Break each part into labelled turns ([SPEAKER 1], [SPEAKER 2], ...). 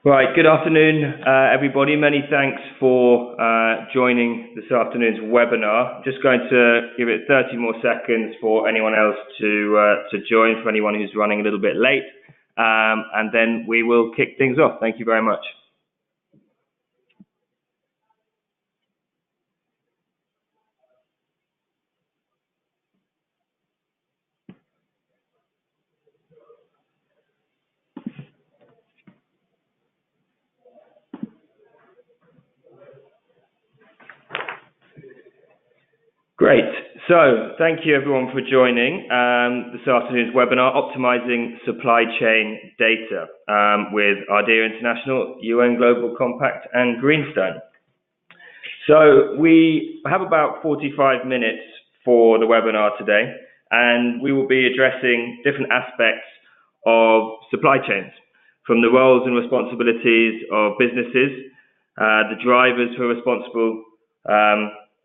[SPEAKER 1] Right, good afternoon, everybody. Many thanks for joining this afternoon's webinar. Just going to give it 30 more seconds for anyone else to join, for anyone who's running a little bit late, and then we will kick things off. Thank you very much. Great. So thank you everyone for joining this afternoon's webinar, Optimizing Supply Chain Data, with Ardea International, UN Global Compact and Greenstone. So we have about 45 minutes for the webinar today, and we will be addressing different aspects of supply chains, from the roles and responsibilities of businesses, the drivers for responsible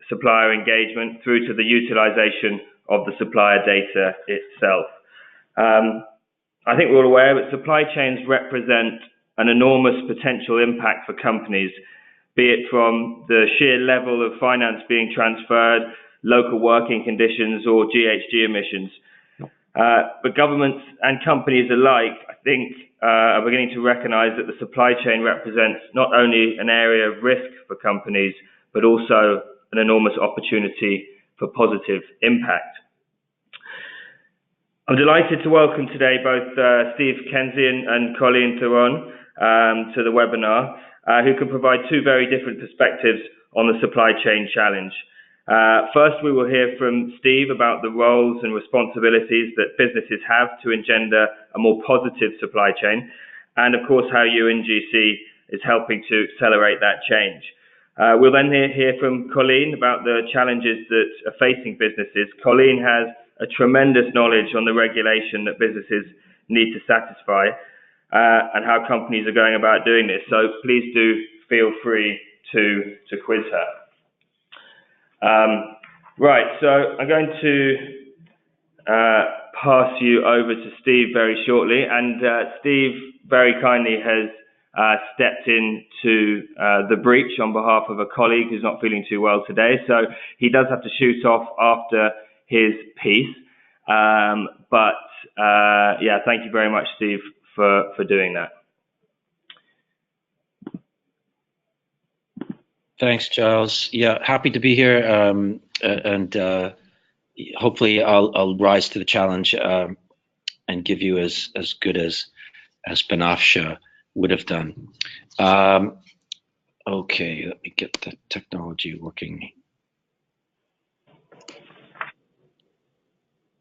[SPEAKER 1] supplier engagement, through to the utilization of the supplier data itself. I think we're all aware that supply chains represent an enormous potential impact for companies, be it from the sheer level of finance being transferred, local working conditions, or GHG emissions. But governments and companies alike, I think, are beginning to recognize that the supply chain represents not only an area of risk for companies, but also an enormous opportunity for positive impact. I'm delighted to welcome today both Steve Kenzie and Colleen Theron to the webinar, who can provide two very different perspectives on the supply chain challenge. First, we will hear from Steve about the roles and responsibilities that businesses have to engender a more positive supply chain, and of course how UNGC is helping to accelerate that change. We'll then hear from Colleen about the challenges that are facing businesses. Colleen has a tremendous knowledge on the regulation that businesses need to satisfy and how companies are going about doing this. So please do feel free to quiz her. Right, so I'm going to pass you over to Steve very shortly, and Steve very kindly has stepped into the breach on behalf of a colleague who's not feeling too well today, so he does have to shoot off after his piece. Yeah, thank you very much, Steve, for doing that.
[SPEAKER 2] Thanks, Giles. Yeah, happy to be here, and hopefully I'll rise to the challenge and give you as good as Banafsha would have done. Okay, let me get the technology working.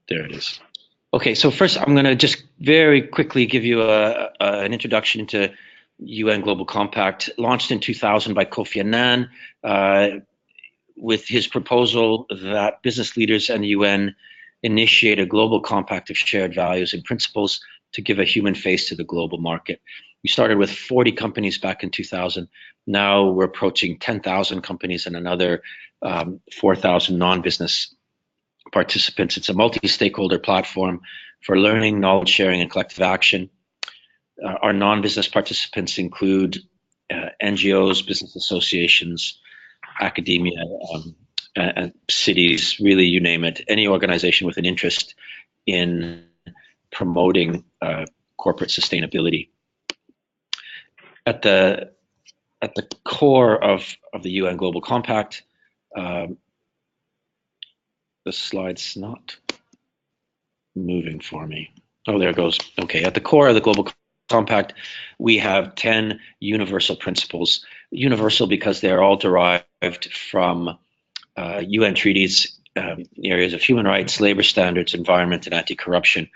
[SPEAKER 2] There it is. Okay, so first I'm going to just very quickly give you an introduction into UN Global Compact, launched in 2000 by Kofi Annan, with his proposal that business leaders and the UN initiate a global compact of shared values and principles to give a human face to the global market. We started with 40 companies back in 2000. Now we're approaching 10,000 companies and another 4,000 non-business participants. It's a multi-stakeholder platform for learning, knowledge sharing, and collective action. Our non-business participants include NGOs, business associations, academia, and cities, really, you name it, any organization with an interest in promoting corporate sustainability. At the core of the UN Global Compact, the slide's not moving for me. Oh, there it goes. Okay, at the core of the Global Compact, we have 10 universal principles. Universal because they're all derived from UN treaties, areas of human rights, labor standards, environment, and anti-corruption.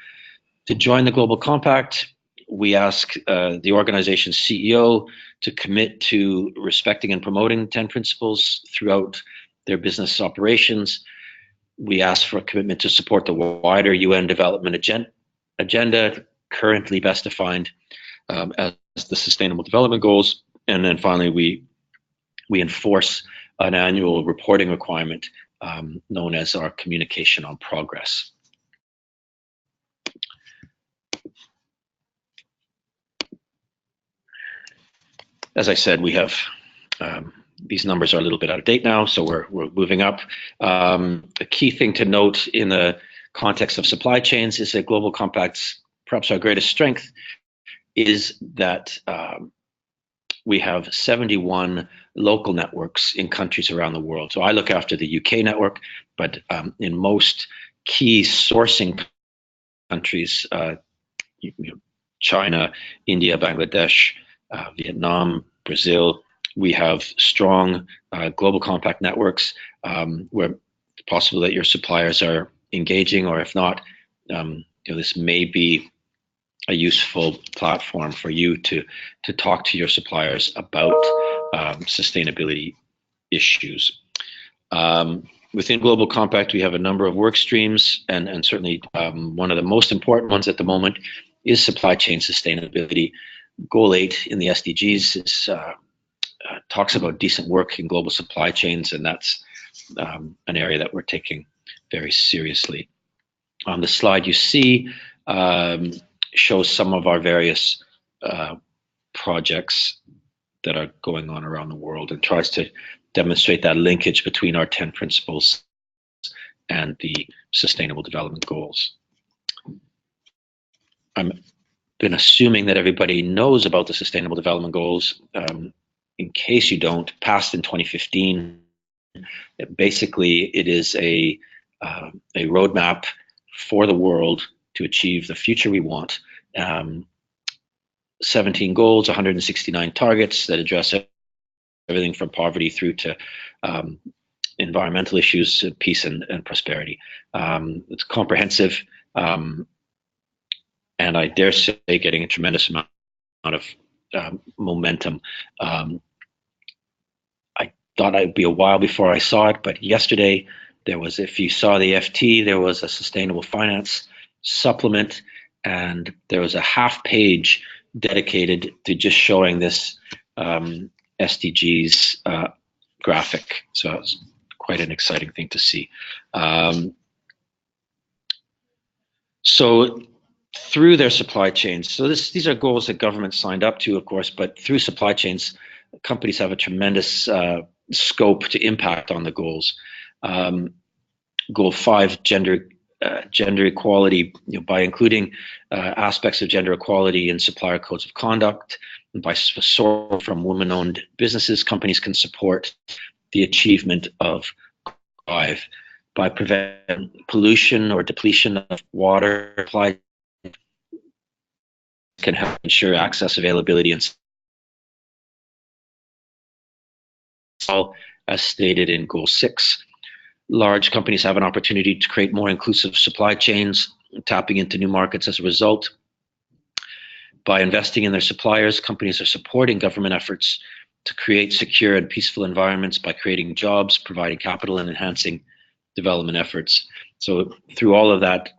[SPEAKER 2] To join the Global Compact, we ask the organization's CEO to commit to respecting and promoting 10 principles throughout their business operations. We ask for a commitment to support the wider UN development agenda, currently best defined as the Sustainable Development Goals. And then finally, we enforce an annual reporting requirement known as our communication on progress. as I said, we have these numbers are a little bit out of date now, so we're moving up. The key thing to note in the context of supply chains is that Global Compact's perhaps our greatest strength is that we have 71 local networks in countries around the world. So I look after the UK network, but in most key sourcing countries, China, India, Bangladesh, Vietnam, Brazil, we have strong Global Compact networks where it's possible that your suppliers are engaging, or if not, this may be a useful platform for you to talk to your suppliers about sustainability issues. Within Global Compact, we have a number of work streams, and certainly one of the most important ones at the moment is supply chain sustainability. Goal 8 in the SDGs talks about decent work in global supply chains, and that's an area that we're taking very seriously. On the slide you see shows some of our various projects that are going on around the world and tries to demonstrate that linkage between our 10 principles and the Sustainable Development Goals. I've been assuming that everybody knows about the Sustainable Development Goals. In case you don't, passed in 2015, basically it is a roadmap for the world to achieve the future we want. 17 goals, 169 targets that address everything from poverty through to environmental issues, peace and prosperity. It's comprehensive, and I dare say getting a tremendous amount of momentum. I thought it'd be a while before I saw it, but yesterday there was, if you saw the FT, there was a sustainable finance supplement, and there was a half page dedicated to just showing this SDGs graphic. So it was quite an exciting thing to see. So through their supply chains, so these are goals that governments signed up to, of course, but through supply chains, companies have a tremendous scope to impact on the goals. Goal 5, gender equality, by including aspects of gender equality in supplier codes of conduct, and by sourcing from women-owned businesses, companies can support the achievement of 5. By preventing pollution or depletion of water supply, can help ensure access, availability, and as stated in Goal 6. Large companies have an opportunity to create more inclusive supply chains, tapping into new markets as a result. By investing in their suppliers, companies are supporting government efforts to create secure and peaceful environments by creating jobs, providing capital, and enhancing development efforts. So through all of that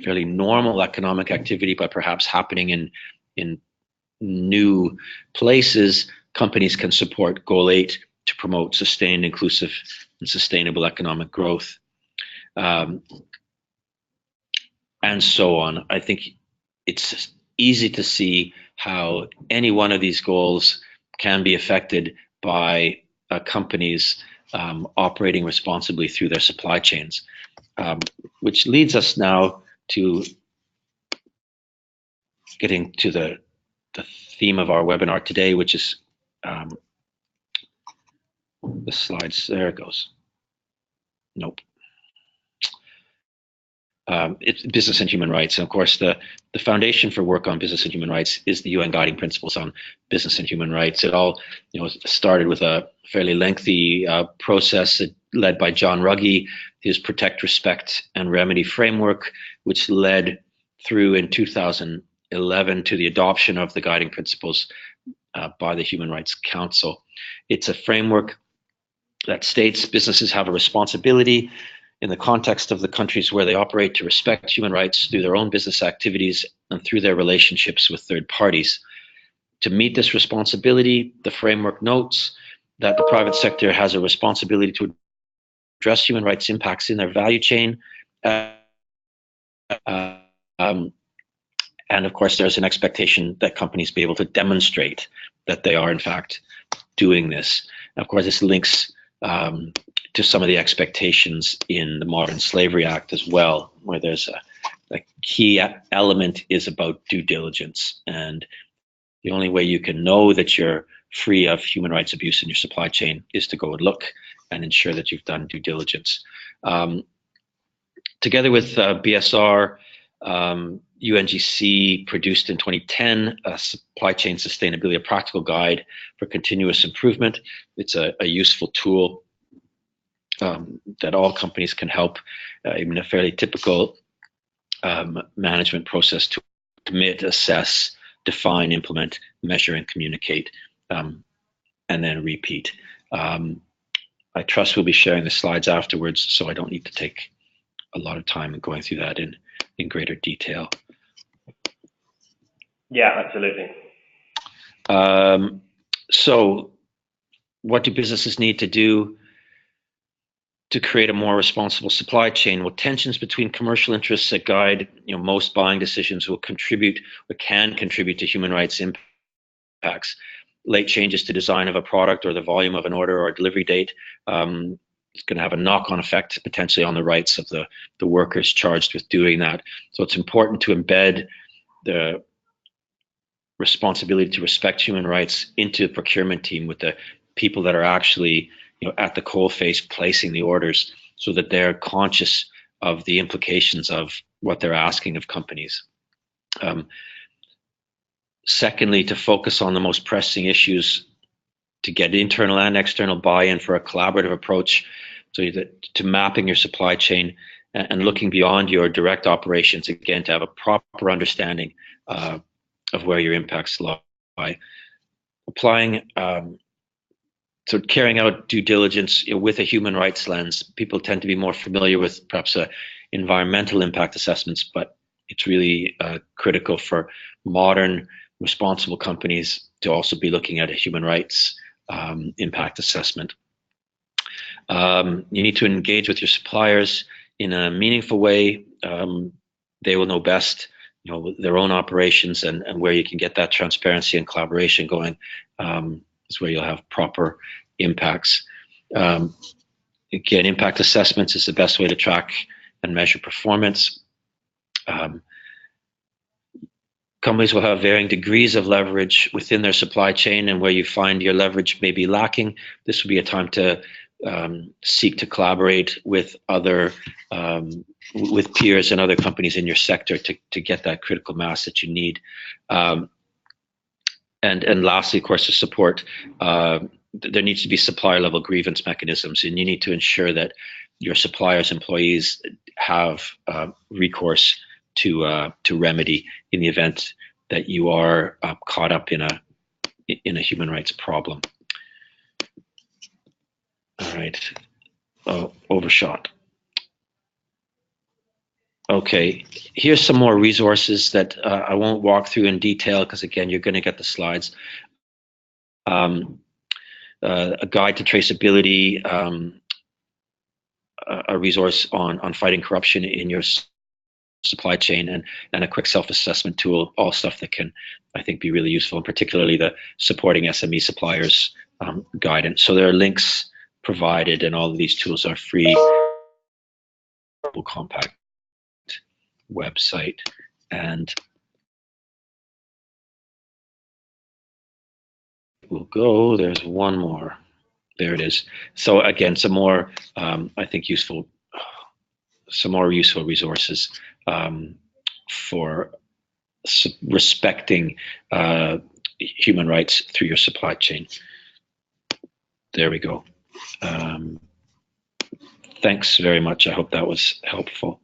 [SPEAKER 2] fairly normal economic activity, but perhaps happening in new places, companies can support Goal 8 to promote sustained, inclusive, and sustainable economic growth, and so on. I think it's easy to see how any one of these goals can be affected by companies operating responsibly through their supply chains, which leads us now to getting to the theme of our webinar today, which is the slides. There it goes. Nope. It's business and human rights. And of course, the foundation for work on business and human rights is the UN Guiding Principles on Business and Human Rights. It all started with a fairly lengthy process led by John Ruggie, his Protect, Respect, and Remedy framework, which led through in 2011 to the adoption of the Guiding Principles by the Human Rights Council. It's a framework that states businesses have a responsibility in the context of the countries where they operate to respect human rights through their own business activities and through their relationships with third parties. To meet this responsibility, the framework notes that the private sector has a responsibility to address human rights impacts in their value chain. And of course, there's an expectation that companies be able to demonstrate that they are in fact doing this. And of course, this links to some of the expectations in the Modern Slavery Act as well, where there's a key element is about due diligence. And the only way you can know that you're free of human rights abuse in your supply chain is to go and look and ensure that you've done due diligence. Together with BSR, UNGC produced in 2010 a Supply Chain Sustainability, a practical guide for continuous improvement. It's a useful tool that all companies can help in a fairly typical management process to commit, assess, define, implement, measure, and communicate, and then repeat. I trust we'll be sharing the slides afterwards, so I don't need to take a lot of time going through that in greater detail.
[SPEAKER 1] Yeah, absolutely.
[SPEAKER 2] So what do businesses need to do to create a more responsible supply chain? Well, tensions between commercial interests that guide most buying decisions will contribute or can contribute to human rights impacts. Late changes to design of a product or the volume of an order or delivery date is going to have a knock-on effect potentially on the rights of the workers charged with doing that. So it's important to embed the responsibility to respect human rights into the procurement team with the people that are actually at the coalface placing the orders, so that they're conscious of the implications of what they're asking of companies. Secondly, to focus on the most pressing issues to get internal and external buy-in for a collaborative approach, so to mapping your supply chain and looking beyond your direct operations, again, to have a proper understanding of where your impacts lie. Applying So carrying out due diligence with a human rights lens. People tend to be more familiar with perhaps environmental impact assessments, but it's really critical for modern responsible companies to also be looking at a human rights impact assessment. You need to engage with your suppliers in a meaningful way. They will know best, their own operations, and where you can get that transparency and collaboration going is where you'll have proper impacts. Again, impact assessments is the best way to track and measure performance. Companies will have varying degrees of leverage within their supply chain, and where you find your leverage may be lacking, this will be a time to seek to collaborate with other with peers and other companies in your sector to get that critical mass that you need. And lastly, of course, to support, there needs to be supplier level grievance mechanisms, and you need to ensure that your suppliers' employees have recourse to remedy in the event that you are caught up in a human rights problem. All right, overshot. Okay, here's some more resources that I won't walk through in detail because, again, you're going to get the slides. A guide to traceability, a resource on fighting corruption in your supply chain, and a quick self-assessment tool, all stuff that can, I think, be really useful, and particularly the supporting SME suppliers guidance. So there are links provided, and all of these tools are free. Compact website, and we'll go, there's one more, there it is. So again, some more I think some more useful resources for respecting human rights through your supply chain. There we go. Thanks very much. I hope that was helpful.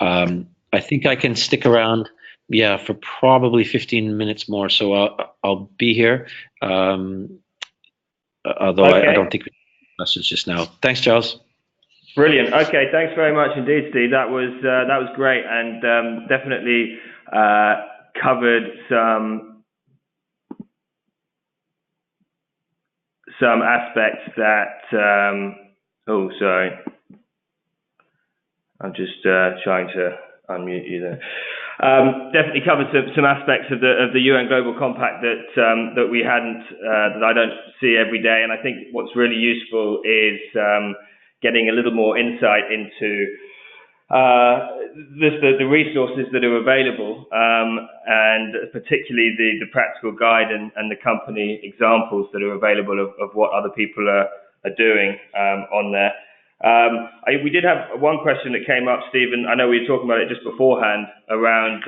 [SPEAKER 2] I think I can stick around, for probably 15 minutes more. So I'll be here, although okay. I don't think we have questions just now. Thanks, Charles.
[SPEAKER 1] Brilliant. Okay, thanks very much indeed, Steve. That was great, and definitely covered some aspects that. Oh, sorry. I'm just trying to unmute you there. Definitely covered some aspects of the UN Global Compact that we hadn't, that I don't see every day. And I think what's really useful is getting a little more insight into the resources that are available, and particularly the practical guide and the company examples that are available of what other people are doing on there. We did have one question that came up, Stephen. I know we were talking about it just beforehand around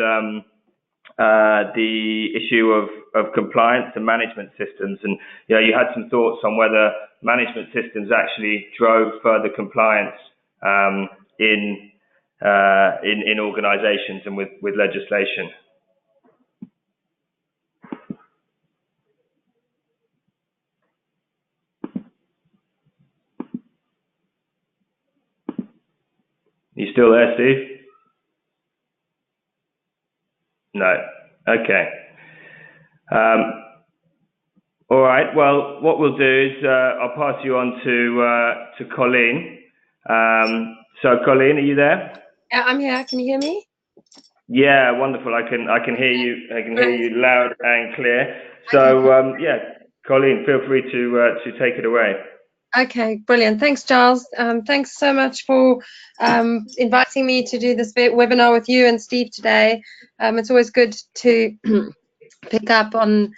[SPEAKER 1] the issue of compliance and management systems, and you had some thoughts on whether management systems actually drove further compliance in organisations and with legislation. You still there, Steve? No. Okay. All right. Well, what we'll do is I'll pass you on to Colleen. So, Colleen, are you there?
[SPEAKER 3] Yeah, I'm here. Can you hear me?
[SPEAKER 1] Yeah, wonderful. I can hear you. I can hear you loud and clear. So, yeah, Colleen, feel free to take it away.
[SPEAKER 3] Okay, brilliant. Thanks, Giles. Thanks so much for inviting me to do this webinar with you and Steve today. It's always good to pick up on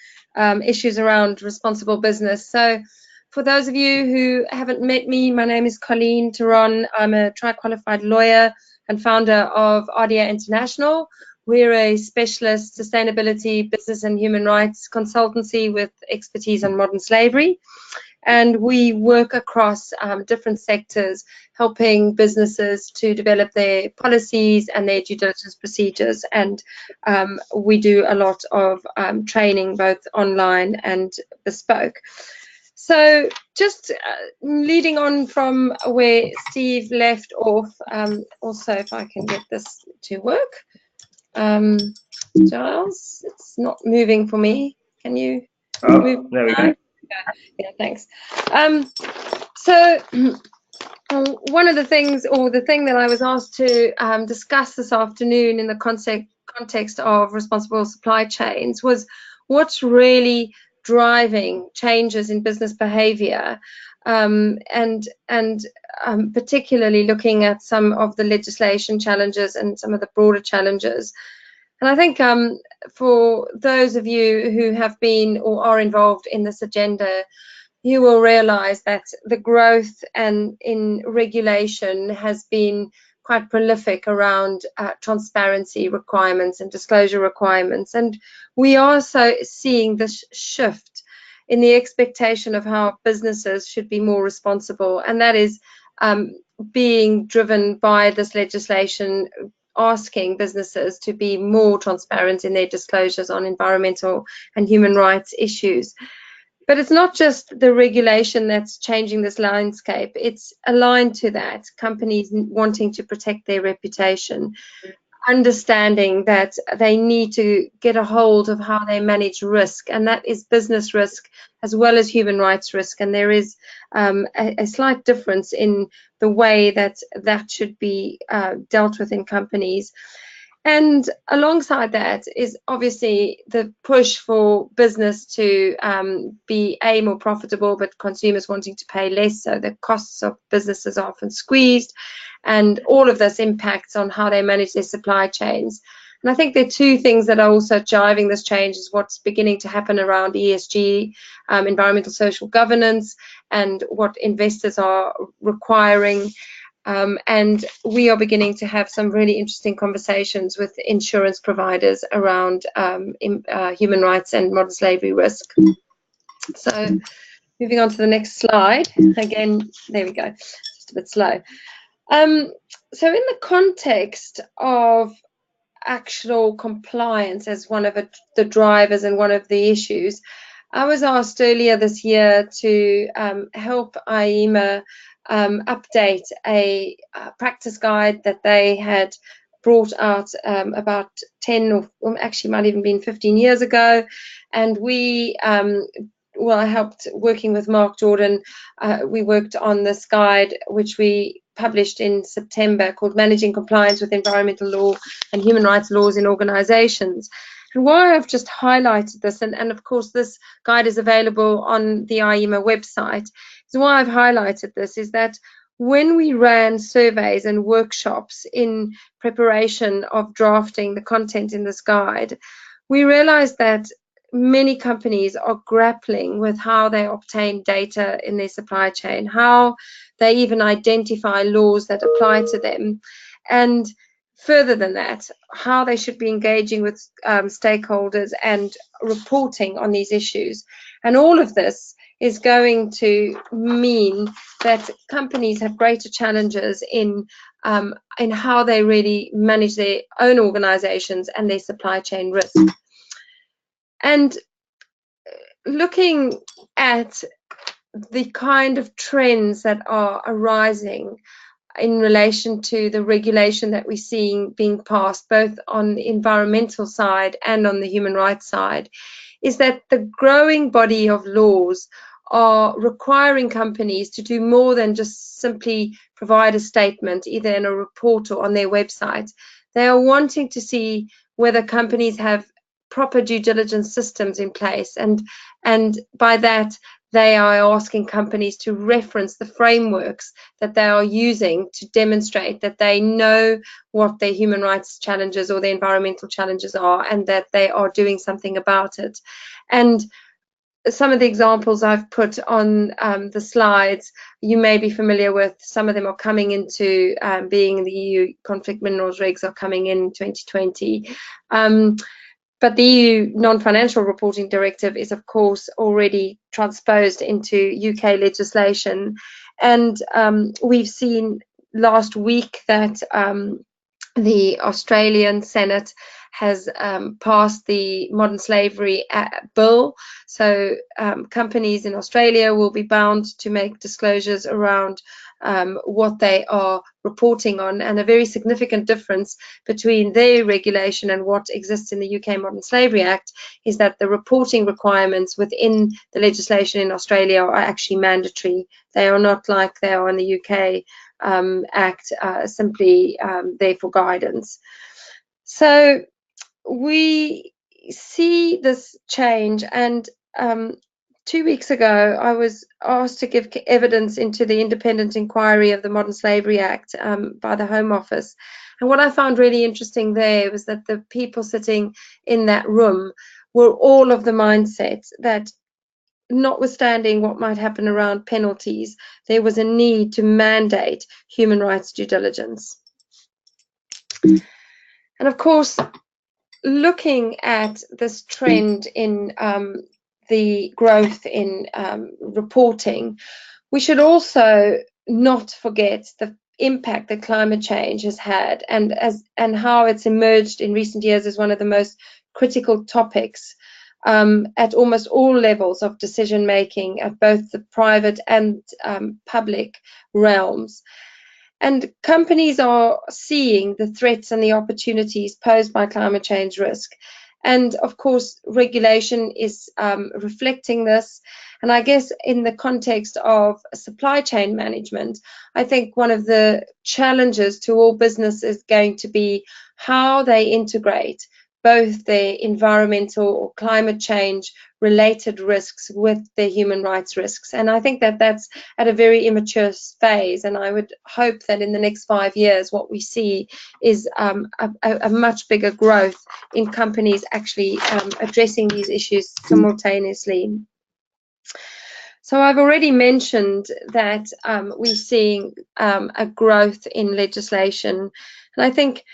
[SPEAKER 3] issues around responsible business. So for those of you who haven't met me, my name is Colleen Theron. I'm a tri-qualified lawyer and founder of Ardea International. We're a specialist sustainability, business and human rights consultancy with expertise on modern slavery. And we work across different sectors, helping businesses to develop their policies and their due diligence procedures. And we do a lot of training, both online and bespoke. So just leading on from where Steve left off, also if I can get this to work. Giles, it's not moving for me. Can you move?
[SPEAKER 1] There we go.
[SPEAKER 3] Yeah, thanks. So one of the things, or the thing that I was asked to discuss this afternoon in the context of responsible supply chains was what's really driving changes in business behavior, and particularly looking at some of the legislation challenges and some of the broader challenges. And I think for those of you who have been or are involved in this agenda, you will realize that the growth and in regulation has been quite prolific around transparency requirements and disclosure requirements. And we are also seeing this shift in the expectation of how businesses should be more responsible. And that is being driven by this legislation asking businesses to be more transparent in their disclosures on environmental and human rights issues. But it's not just the regulation that's changing this landscape. It's aligned to that. Companies wanting to protect their reputation, understanding that they need to get a hold of how they manage risk, and that is business risk as well as human rights risk. And there is a slight difference in the way that should be dealt with in companies. And alongside that is obviously the push for business to be more profitable, but consumers wanting to pay less, so the costs of businesses are often squeezed, and all of this impacts on how they manage their supply chains. And I think there are two things that are also driving this change is what's beginning to happen around ESG, environmental social governance, and what investors are requiring. And we are beginning to have some really interesting conversations with insurance providers around human rights and modern slavery risk. So moving on to the next slide. Again, there we go, just a bit slow. So in the context of actual compliance as one of the drivers and one of the issues, I was asked earlier this year to help IEMA update a practice guide that they had brought out about 10 or actually might even been 15 years ago. And we, I helped working with Mark Jordan. We worked on this guide, which we published in September called Managing Compliance with Environmental Law and Human Rights Laws in Organizations. And why I've just highlighted this, and of course this guide is available on the IEMA website, is why I've highlighted this is that when we ran surveys and workshops in preparation of drafting the content in this guide, we realized that many companies are grappling with how they obtain data in their supply chain, how they even identify laws that apply to them, and further than that, how they should be engaging with stakeholders and reporting on these issues. And all of this is going to mean that companies have greater challenges in how they really manage their own organizations and their supply chain risk. And looking at the kind of trends that are arising in relation to the regulation that we're seeing being passed, both on the environmental side and on the human rights side, is that the growing body of laws are requiring companies to do more than just simply provide a statement, either in a report or on their website. They are wanting to see whether companies have proper due diligence systems in place, and by that they are asking companies to reference the frameworks that they are using to demonstrate that they know what their human rights challenges or their environmental challenges are, and that they are doing something about it. And some of the examples I've put on the slides, you may be familiar with. Some of them are coming into being in the EU. Conflict minerals regs are coming in 2020. But the EU non-financial reporting directive is, of course, already transposed into UK legislation. And we've seen last week that the Australian Senate has passed the Modern Slavery Bill. So companies in Australia will be bound to make disclosures around what they are reporting on, and a very significant difference between their regulation and what exists in the UK Modern Slavery Act is that the reporting requirements within the legislation in Australia are actually mandatory. They are not like they are in the UK Act, simply there for guidance. So we see this change, and 2 weeks ago, I was asked to give evidence into the independent inquiry of the Modern Slavery Act by the Home Office. And what I found really interesting there was that the people sitting in that room were all of the mindset that, notwithstanding what might happen around penalties, there was a need to mandate human rights due diligence. And of course, looking at this trend in the growth in reporting, we should also not forget the impact that climate change has had, and how it's emerged in recent years as one of the most critical topics at almost all levels of decision making at both the private and public realms. And companies are seeing the threats and the opportunities posed by climate change risk. And of course, regulation is reflecting this. And I guess in the context of supply chain management, I think one of the challenges to all business is going to be how they integrate both their environmental or climate change related risks with their human rights risks. And I think that that's at a very immature phase. And I would hope that in the next 5 years, what we see is a much bigger growth in companies actually addressing these issues simultaneously. So I've already mentioned that we're seeing a growth in legislation. And I think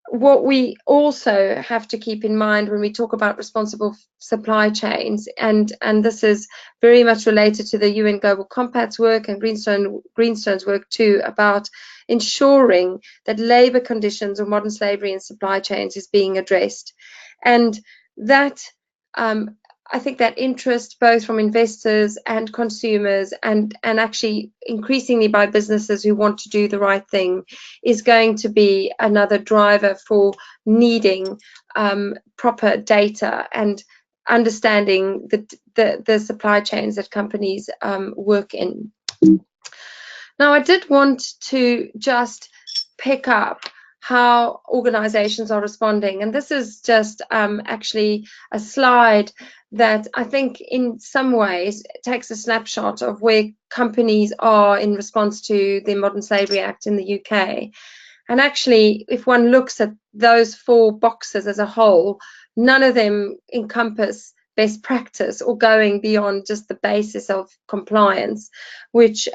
[SPEAKER 3] what we also have to keep in mind when we talk about responsible supply chains, and this is very much related to the UN Global Compact's work and Greenstone's work too, about ensuring that labor conditions of modern slavery and supply chains is being addressed. And that I think that interest both from investors and consumers and actually increasingly by businesses who want to do the right thing is going to be another driver for needing proper data and understanding the supply chains that companies work in. Now, I did want to just pick up how organizations are responding, and this is just actually a slide that I think in some ways takes a snapshot of where companies are in response to the Modern Slavery Act in the UK. And actually, if one looks at those 4 boxes as a whole, none of them encompass best practice or going beyond just the basis of compliance, which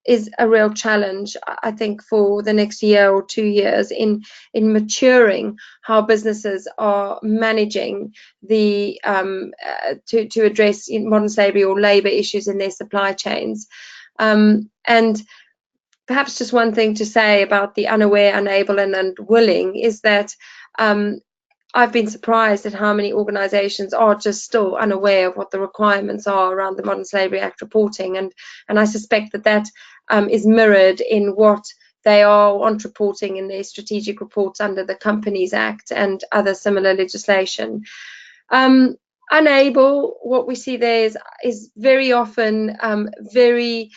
[SPEAKER 3] is a real challenge, I think, for the next year or 2 years in maturing how businesses are managing the to address modern slavery or labour issues in their supply chains. And perhaps just one thing to say about the unaware, unable, and unwilling is that I've been surprised at how many organisations are just still unaware of what the requirements are around the Modern Slavery Act reporting, and I suspect that that is mirrored in what they are reporting in their strategic reports under the Companies Act and other similar legislation. Unable, what we see there is very often very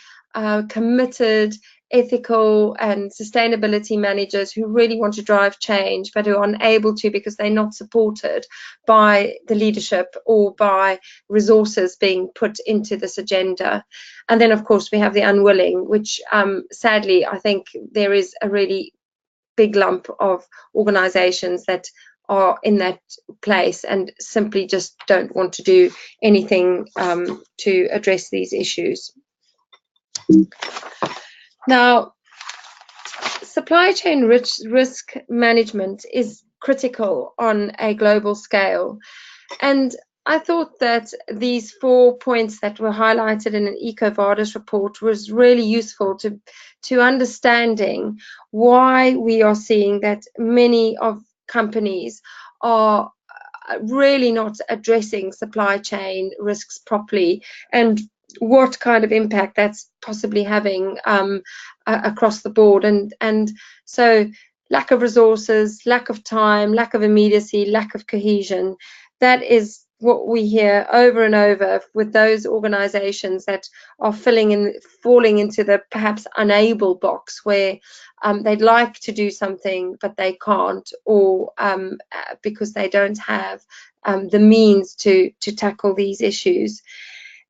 [SPEAKER 3] committed, ethical and sustainability managers who really want to drive change but who are unable to because they're not supported by the leadership or by resources being put into this agenda. And then of course we have the unwilling, which sadly I think there is a really big lump of organizations that are in that place and simply just don't want to do anything to address these issues. Now, supply chain risk management is critical on a global scale. And I thought that these 4 points that were highlighted in an EcoVadis report was really useful to understanding why we are seeing that many of companies are really not addressing supply chain risks properly, and what kind of impact that's possibly having across the board. And so lack of resources, lack of time, lack of immediacy, lack of cohesion, that is what we hear over and over with those organizations that are falling into the perhaps unable box, where they'd like to do something but they can't, or because they don't have the means to tackle these issues.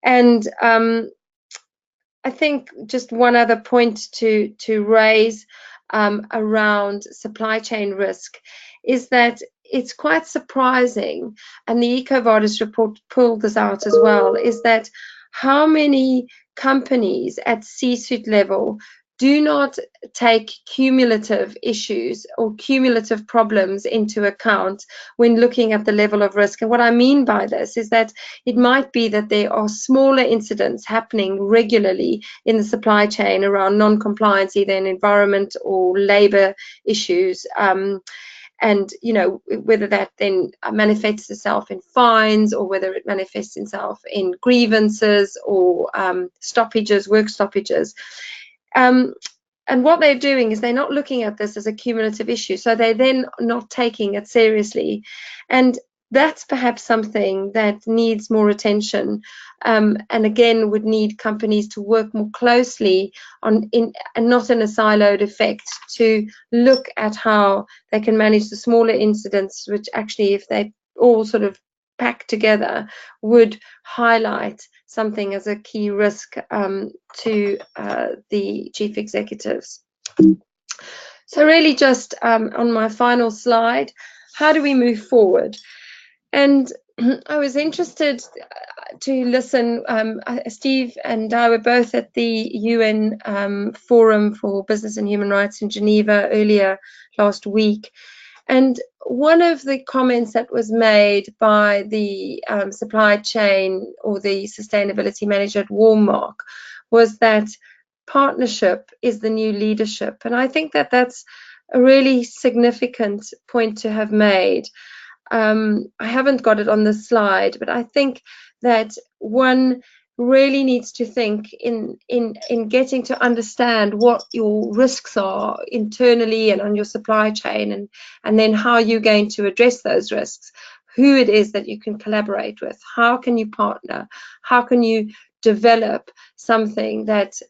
[SPEAKER 3] And I think just one other point to raise around supply chain risk is that it's quite surprising, and the EcoVadis report pulled this out as well, is that how many companies at C-suite level do not take cumulative issues or cumulative problems into account when looking at the level of risk. And what I mean by this is that it might be that there are smaller incidents happening regularly in the supply chain around non-compliance, either in environment or labor issues. And you know, whether that then manifests itself in fines, or whether it manifests itself in grievances or stoppages, work stoppages. And what they're doing is they're not looking at this as a cumulative issue, so they're then not taking it seriously. And that's perhaps something that needs more attention, and again would need companies to work more closely on and not in a siloed effect, to look at how they can manage the smaller incidents, which actually, if they all sort of pack together, would highlight something as a key risk to the chief executives. So really just on my final slide, how do we move forward? And I was interested to listen. Steve and I were both at the UN Forum for Business and Human Rights in Geneva earlier last week. And one of the comments that was made by the supply chain or the sustainability manager at Walmart was that partnership is the new leadership. And I think that that's a really significant point to have made. I haven't got it on the slide, but I think that one really needs to think in getting to understand what your risks are internally and on your supply chain, and then how you're going to address those risks, who it is that you can collaborate with, how can you partner, how can you develop something that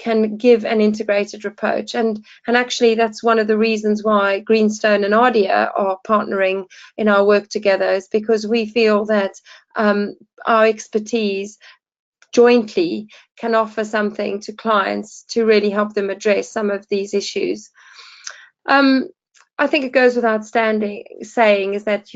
[SPEAKER 3] can give an integrated approach. And actually, that's one of the reasons why Greenstone and Ardea are partnering in our work together, is because we feel that our expertise jointly can offer something to clients to really help them address some of these issues. I think it goes without saying is that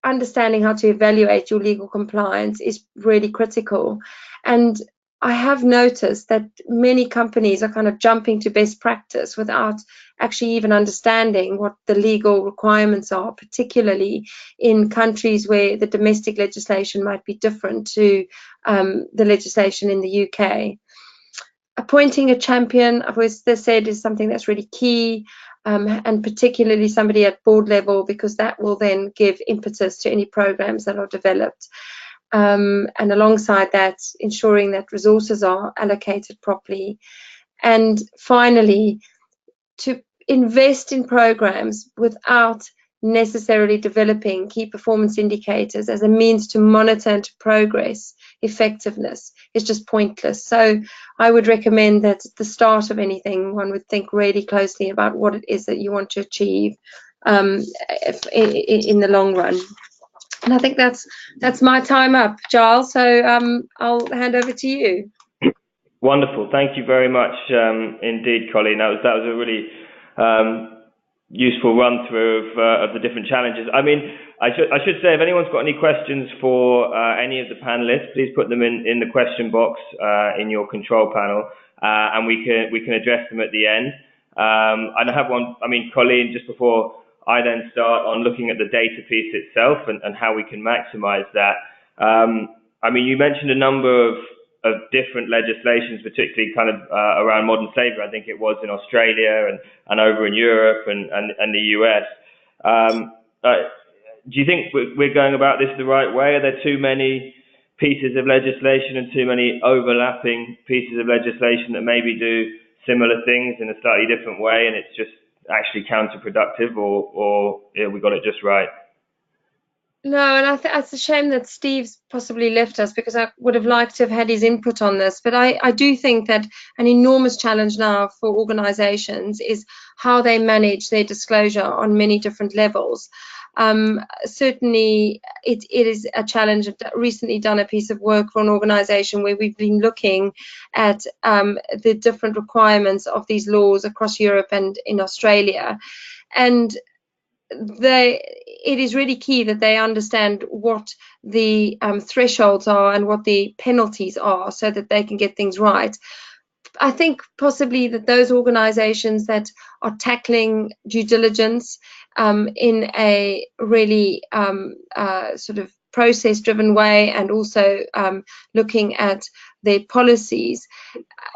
[SPEAKER 3] understanding how to evaluate your legal compliance is really critical. And I have noticed that many companies are kind of jumping to best practice without actually even understanding what the legal requirements are, particularly in countries where the domestic legislation might be different to the legislation in the UK. Appointing a champion, I've always said, is something that's really key, and particularly somebody at board level, because that will then give impetus to any programs that are developed. And alongside that, ensuring that resources are allocated properly. And finally, to invest in programs without necessarily developing key performance indicators as a means to monitor and to progress effectiveness is just pointless. So I would recommend that at the start of anything, one would think really closely about what it is that you want to achieve in the long run. And I think that's my time up, Giles. So I'll hand over to you.
[SPEAKER 1] Wonderful. Thank you very much indeed, Colleen. That was a really useful run through of the different challenges. I mean, I should say, if anyone's got any questions for any of the panelists, please put them in the question box in your control panel, and we can address them at the end. And I have one. I mean, Colleen, just before I then start on looking at the data piece itself and how we can maximize that. I mean, you mentioned a number of different legislations, particularly kind of around modern slavery. I think it was in Australia and over in Europe and the US. Do you think we're going about this the right way? Are there too many pieces of legislation and too many overlapping pieces of legislation that maybe do similar things in a slightly different way, and it's just actually counterproductive, or yeah, we got it just right?
[SPEAKER 3] No, and I think it's a shame that Steve's possibly left us, because I would have liked to have had his input on this. But I do think that an enormous challenge now for organisations is how they manage their disclosure on many different levels. Certainly, it is a challenge. I've recently done a piece of work for an organisation where we've been looking at the different requirements of these laws across Europe and in Australia. And it is really key that they understand what the thresholds are and what the penalties are, so that they can get things right. I think possibly that those organizations that are tackling due diligence in a really sort of process-driven way, and also looking at their policies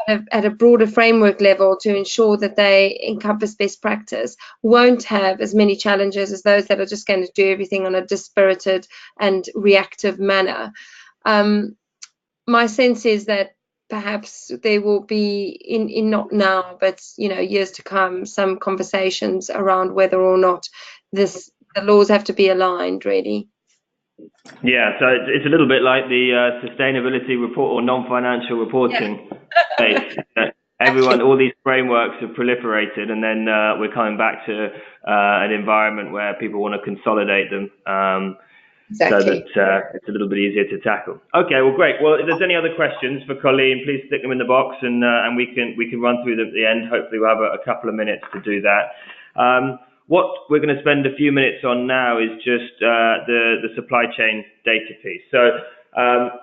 [SPEAKER 3] at a broader framework level to ensure that they encompass best practice, won't have as many challenges as those that are just going to do everything on a dispirited and reactive manner. My sense is that perhaps there will be, in not now, but years to come, some conversations around whether or not the laws have to be aligned, really.
[SPEAKER 1] Yeah, so it's a little bit like the sustainability report or non-financial reporting space. Everyone, all these frameworks have proliferated, and then we're coming back to an environment where people want to consolidate them, exactly. So that it's a little bit easier to tackle. Okay, well, great. Well, if there's any other questions for Colleen, please stick them in the box, and we can run through them at the end. Hopefully, we'll have a couple of minutes to do that. What we're going to spend a few minutes on now is just the supply chain data piece. So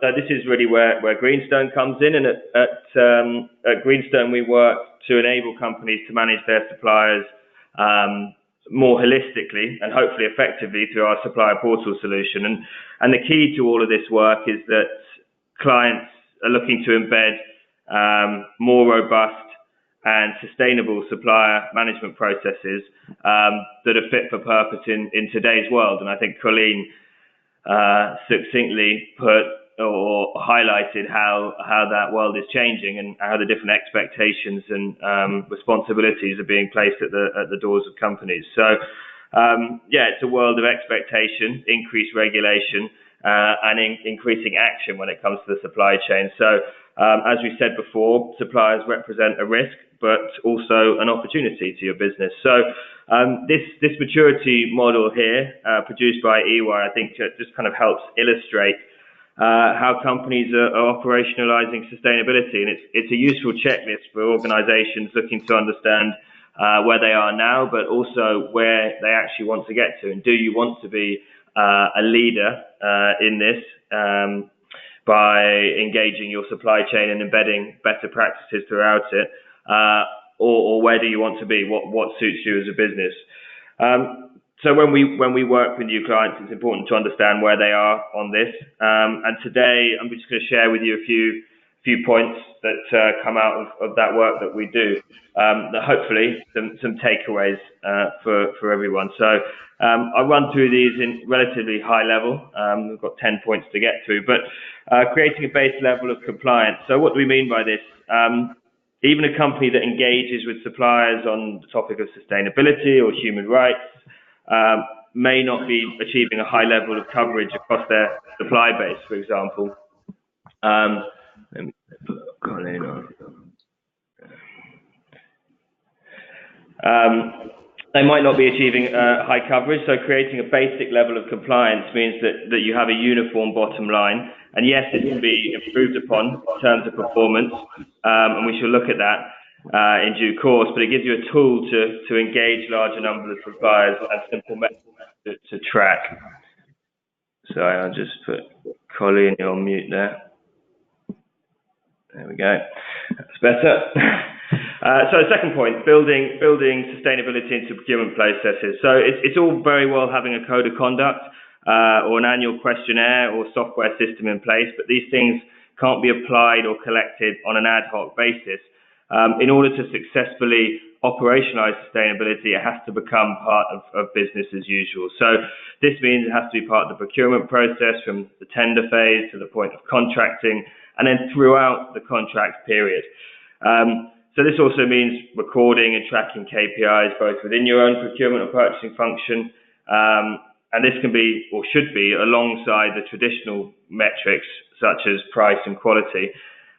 [SPEAKER 1] this is really where Greenstone comes in, and at Greenstone we work to enable companies to manage their suppliers more holistically and hopefully effectively through our supplier portal solution. And the key to all of this work is that clients are looking to embed more robust and sustainable supplier management processes that are fit for purpose in today's world. And I think Colleen succinctly put or highlighted how that world is changing and how the different expectations and responsibilities are being placed at the doors of companies. So yeah, it's a world of expectation, increased regulation, and increasing action when it comes to the supply chain. So as we said before, suppliers represent a risk, but also an opportunity to your business. So this maturity model here, produced by EY, I think just kind of helps illustrate how companies are operationalizing sustainability. And it's a useful checklist for organizations looking to understand where they are now, but also where they actually want to get to. And do you want to be a leader in this by engaging your supply chain and embedding better practices throughout it? Or where do you want to be? What suits you as a business? So when we work with new clients, it's important to understand where they are on this. And today, I'm just going to share with you a few points that come out of that work that we do. That hopefully some takeaways for everyone. So I'll run through these in relatively high level. We've got 10 points to get through, but creating a base level of compliance. So what do we mean by this? Even a company that engages with suppliers on the topic of sustainability or human rights may not be achieving a high level of coverage across their supply base, for example. Let me put Colin on. They might not be achieving high coverage, so creating a basic level of compliance means that you have a uniform bottom line. And yes, it can be improved upon in terms of performance, and we shall look at that in due course, but it gives you a tool to engage larger numbers of suppliers and simple methods to track. Sorry, I'll just put Colleen on mute there. There we go. That's better. So the second point, building sustainability into procurement processes. So it's all very well having a code of conduct or an annual questionnaire or software system in place, but these things can't be applied or collected on an ad hoc basis. In order to successfully operationalize sustainability, it has to become part of business as usual. So this means it has to be part of the procurement process from the tender phase to the point of contracting and then throughout the contract period. So this also means recording and tracking KPIs both within your own procurement or purchasing function, and this can be or should be alongside the traditional metrics such as price and quality,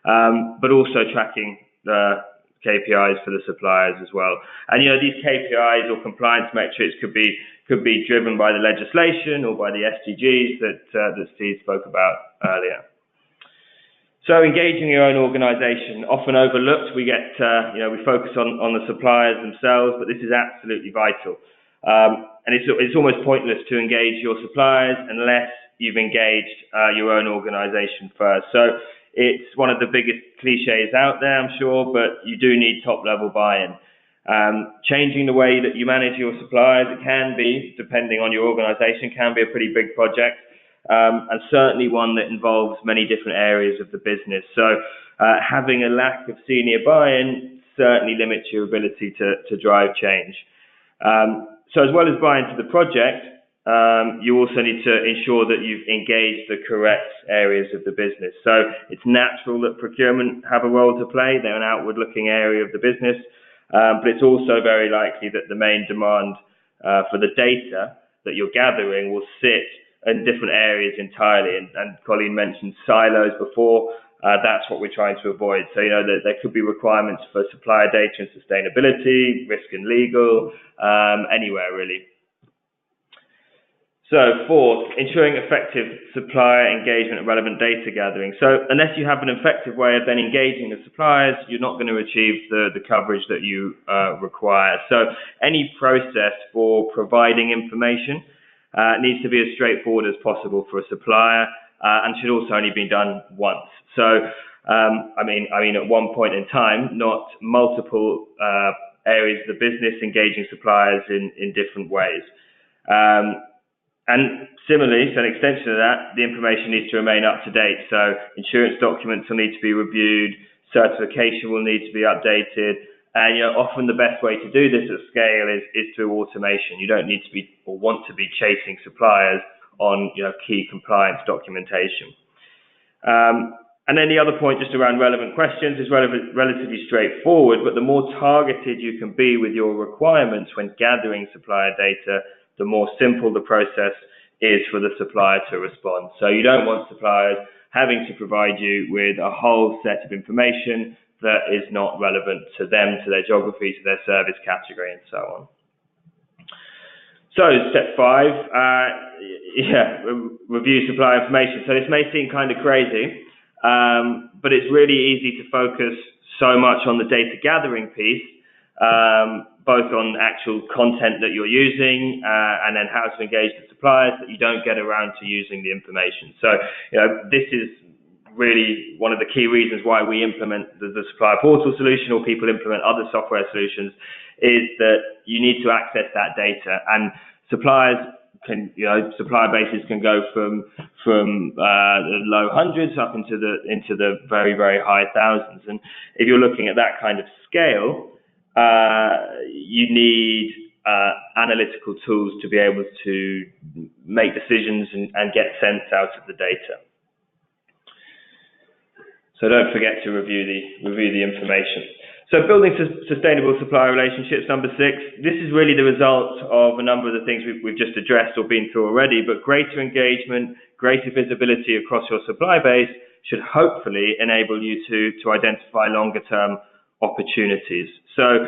[SPEAKER 1] but also tracking the KPIs for the suppliers as well. And these KPIs or compliance metrics could be driven by the legislation or by the SDGs that Steve spoke about earlier. So engaging your own organisation, often overlooked. We get we focus on the suppliers themselves, but this is absolutely vital. And it's almost pointless to engage your suppliers unless you've engaged your own organisation first. So it's one of the biggest cliches out there, I'm sure, but you do need top-level buy-in. Changing the way that you manage your suppliers, it can be, depending on your organisation, can be a pretty big project, and certainly one that involves many different areas of the business. So having a lack of senior buy-in certainly limits your ability to drive change. So as well as buy into the project, you also need to ensure that you've engaged the correct areas of the business. So it's natural that procurement have a role to play. They're an outward-looking area of the business, but it's also very likely that the main demand for the data that you're gathering will sit in different areas entirely. And Colleen mentioned silos before. That's what we're trying to avoid. So, there could be requirements for supplier data and sustainability, risk and legal, anywhere really. So fourth, ensuring effective supplier engagement and relevant data gathering. So unless you have an effective way of then engaging the suppliers, you're not going to achieve the coverage that you require. So any process for providing information needs to be as straightforward as possible for a supplier and should also only be done once. So, I mean, at one point in time, not multiple areas of the business engaging suppliers in different ways. And similarly, so an extension of that, the information needs to remain up to date. So insurance documents will need to be reviewed, certification will need to be updated, and often the best way to do this at scale is through automation. You don't need to be or want to be chasing suppliers on key compliance documentation. And then the other point just around relevant questions is relatively straightforward, but the more targeted you can be with your requirements when gathering supplier data, the more simple the process is for the supplier to respond. So you don't want suppliers having to provide you with a whole set of information that is not relevant to them, to their geography, to their service category, and so on. So step 5, review supply information. So this may seem kind of crazy, but it's really easy to focus so much on the data gathering piece, both on actual content that you're using and then how to engage the suppliers, that you don't get around to using the information. So, this is really one of the key reasons why we implement the supplier portal solution, or people implement other software solutions, is that you need to access that data. And suppliers can, supplier bases can go from the low hundreds up into the very, very high thousands. And if you're looking at that kind of scale, you need analytical tools to be able to make decisions and get sense out of the data. So don't forget to review the information. So building sustainable supplier relationships, number 6. This is really the result of a number of the things we've just addressed or been through already, but greater engagement, greater visibility across your supply base should hopefully enable you to identify longer term opportunities. So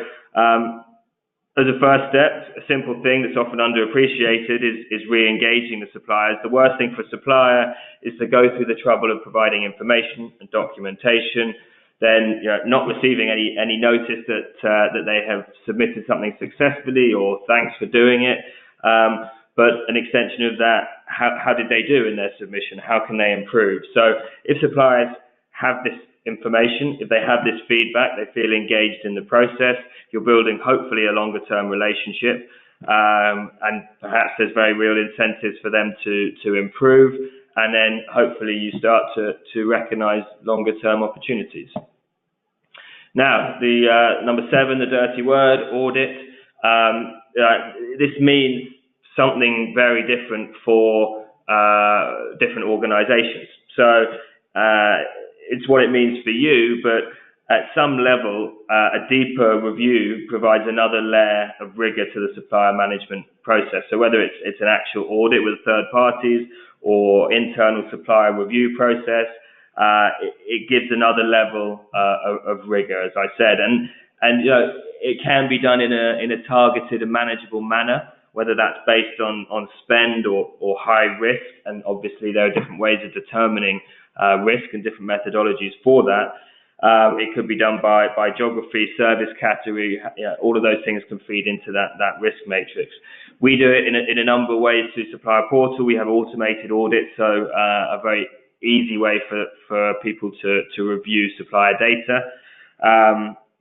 [SPEAKER 1] as a first step, a simple thing that's often underappreciated is re-engaging the suppliers. The worst thing for a supplier is to go through the trouble of providing information and documentation, then not receiving any notice that they have submitted something successfully or thanks for doing it. But an extension of that, how did they do in their submission? How can they improve? So if suppliers have this information, if they have this feedback, they feel engaged in the process, you're building hopefully a longer term relationship, and perhaps there's very real incentives for them to improve, and then hopefully you start to recognize longer term opportunities. Now, the number 7, the dirty word, audit. This means something very different for different organizations. So it's what it means for you, but at some level, a deeper review provides another layer of rigor to the supplier management process. So whether it's an actual audit with third parties or internal supplier review process, it gives another level of rigor, as I said, and it can be done in a targeted and manageable manner, whether that's based on spend or high risk, and obviously there are different ways of determining risk and different methodologies for that. It could be done by geography, service category. All of those things can feed into that risk matrix. We do it in a number of ways through Supplier Portal. We have automated audits, so a very easy way for people to review supplier data.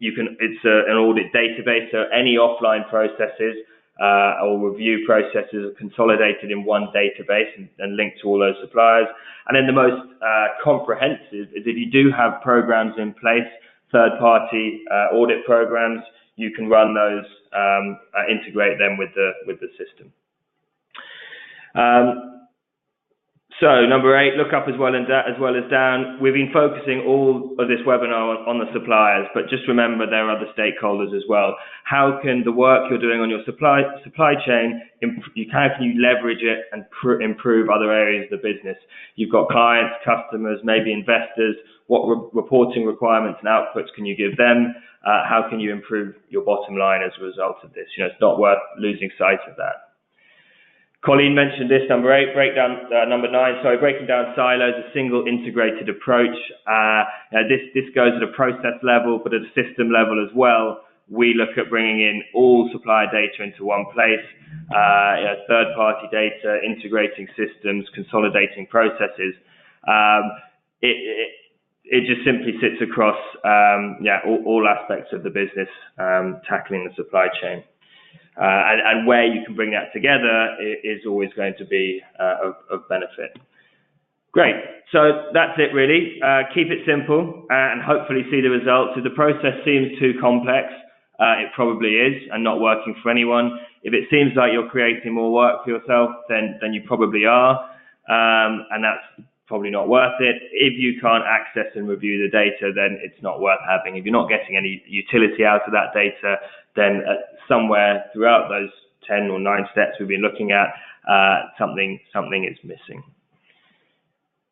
[SPEAKER 1] It's an audit database, so any offline processes or review processes are consolidated in one database and linked to all those suppliers. And then the most comprehensive is if you do have programs in place, third-party audit programs, you can run those, integrate them with the system. So number 8, look up as well as down. We've been focusing all of this webinar on the suppliers, but just remember there are other stakeholders as well. How can the work you're doing on your supply chain, how can you leverage it and improve other areas of the business? You've got clients, customers, maybe investors. What reporting requirements and outputs can you give them? How can you improve your bottom line as a result of this? It's not worth losing sight of that. Colleen mentioned this, number 8, number 9, breaking down silos, a single integrated approach. This goes at a process level, but at a system level as well. We look at bringing in all supplier data into one place, third-party data, integrating systems, consolidating processes. It just simply sits across all aspects of the business, tackling the supply chain. And where you can bring that together is always going to be of benefit. Great. So that's it really. Keep it simple and hopefully see the results. If the process seems too complex, it probably is and not working for anyone. If it seems like you're creating more work for yourself, then you probably are. And that's probably not worth it. If you can't access and review the data, then it's not worth having. If you're not getting any utility out of that data, then somewhere throughout those 10 or 9 steps we've been looking at, something is missing.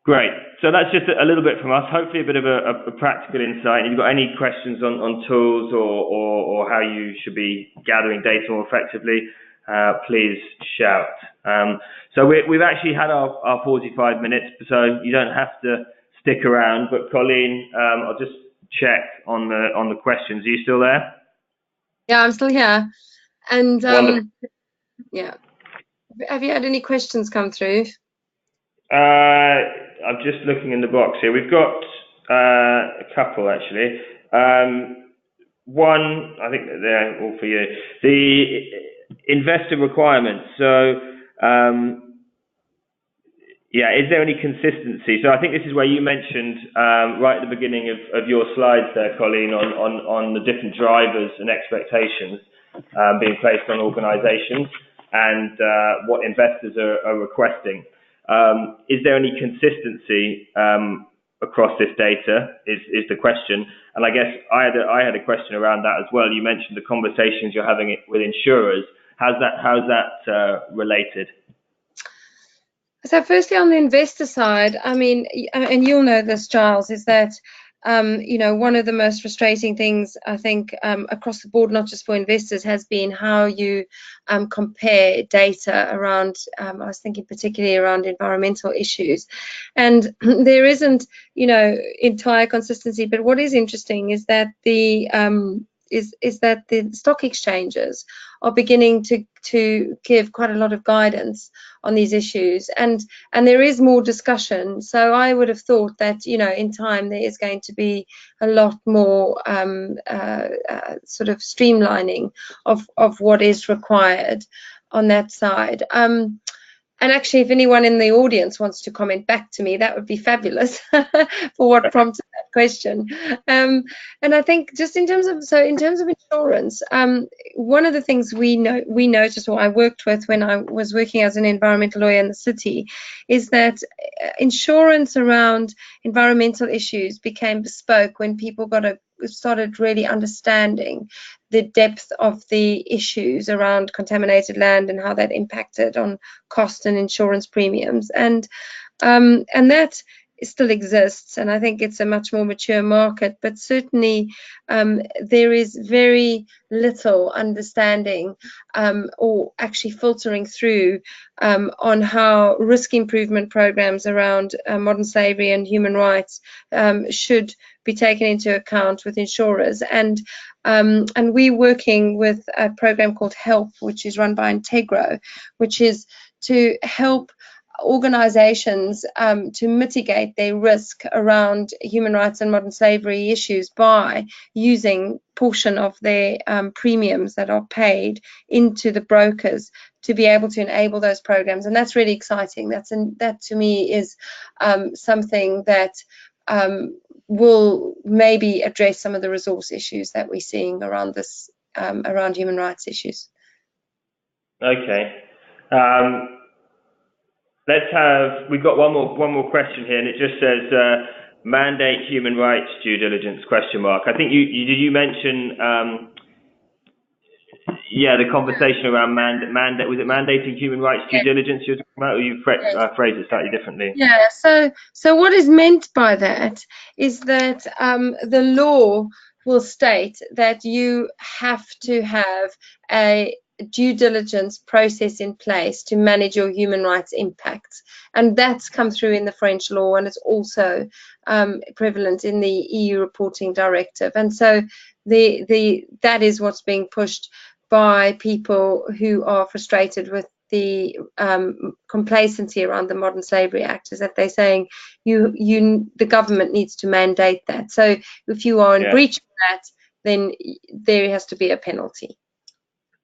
[SPEAKER 1] Great. So that's just a little bit from us, hopefully a bit of a practical insight. If you've got any questions on tools or how you should be gathering data more effectively, please shout. So we've actually had our 45 minutes, so you don't have to stick around. But Colleen, I'll just check on the questions. Are you still there?
[SPEAKER 3] Yeah, I'm still here. And
[SPEAKER 1] Wonderful.
[SPEAKER 3] yeah, have you had any questions come through?
[SPEAKER 1] I'm just looking in the box here. We've got a couple actually. One, I think they're all for you. The investor requirements. So, yeah, is there any consistency? So I think this is where you mentioned right at the beginning of your slides there, Colleen, on the different drivers and expectations being placed on organisations and what investors are requesting. Is there any consistency across this data is the question. And I guess I had a question around that as well. You mentioned the conversations you're having with insurers. How's that related?
[SPEAKER 3] So firstly, on the investor side, I mean, and you'll know this, Giles, is that one of the most frustrating things, I think, across the board, not just for investors, has been how you compare data around, I was thinking particularly around environmental issues. And there isn't, entire consistency. But what is interesting is that the stock exchanges are beginning to give quite a lot of guidance on these issues, and there is more discussion. So I would have thought that in time there is going to be a lot more sort of streamlining of what is required on that side. And actually, if anyone in the audience wants to comment back to me, that would be fabulous for what prompted that question. And I think just in terms of insurance, one of the things we noticed, or I worked with when I was working as an environmental lawyer in the city, is that insurance around environmental issues became bespoke when people started really understanding the depth of the issues around contaminated land and how that impacted on cost and insurance premiums, and that still exists, and I think it's a much more mature market, but certainly there is very little understanding or actually filtering through on how risk improvement programs around modern slavery and human rights should be taken into account with insurers. And we're working with a program called HELP, which is run by Integro, which is to help organizations to mitigate their risk around human rights and modern slavery issues by using portion of their premiums that are paid into the brokers to be able to enable those programs. And that's really exciting. That to me is something that will maybe address some of the resource issues that we're seeing around this, around human rights issues.
[SPEAKER 1] Okay. We've got one more question here, and it just says mandate human rights due diligence ? I think you mention the conversation around mandate. Was it mandating human rights due diligence you're talking about, or you phrased it slightly differently?
[SPEAKER 3] Yeah. So what is meant by that is that the law will state that you have to have a due diligence process in place to manage your human rights impacts, and that's come through in the French law, and it's also prevalent in the EU reporting directive. And so that is what's being pushed by people who are frustrated with the complacency around the Modern Slavery Act, is that they're saying the government needs to mandate that. So if you are in breach of that, then there has to be a penalty.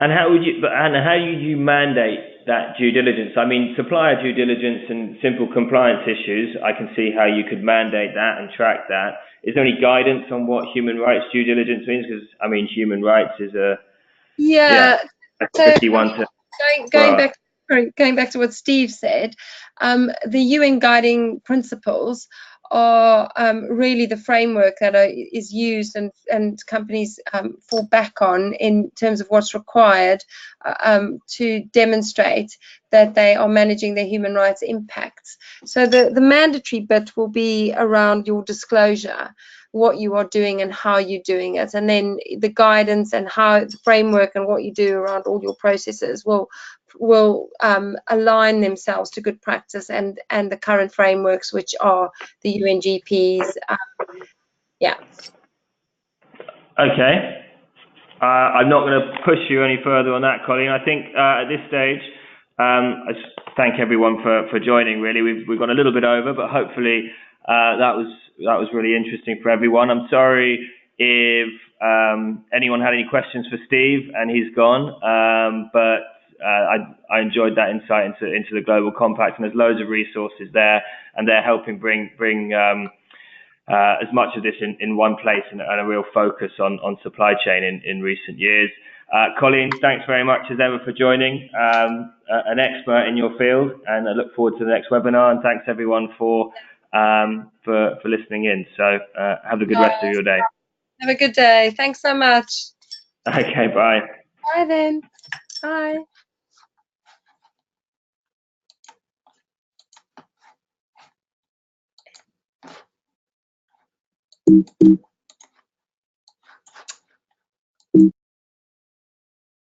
[SPEAKER 1] And how do you mandate that due diligence? I mean, supplier due diligence and simple compliance issues, I can see how you could mandate that and track that. Is there any guidance on what human rights due diligence means? Because, I mean, human rights is a tricky one to...
[SPEAKER 3] Going back to what Steve said, the UN guiding principles are really the framework that is used and companies fall back on in terms of what's required to demonstrate that they are managing their human rights impacts. So the mandatory bit will be around your disclosure, what you are doing and how you're doing it, and then the guidance and how the framework and what you do around all your processes will align themselves to good practice and the current frameworks, which are the UNGPs. Yeah.
[SPEAKER 1] Okay. I'm not going to push you any further on that, Colleen. I think at this stage, I just thank everyone for joining. Really, we've gone a little bit over, but hopefully that was really interesting for everyone. I'm sorry if anyone had any questions for Steve, and he's gone. But I enjoyed that insight into the Global Compact, and there's loads of resources there, and they're helping bring as much of this in one place and a real focus on supply chain in recent years. Colleen, thanks very much as ever for joining, an expert in your field, and I look forward to the next webinar, and thanks everyone for listening in. So have a good rest of your day.
[SPEAKER 3] Have a good day. Thanks so much.
[SPEAKER 1] Okay, bye.
[SPEAKER 3] Bye then. Bye.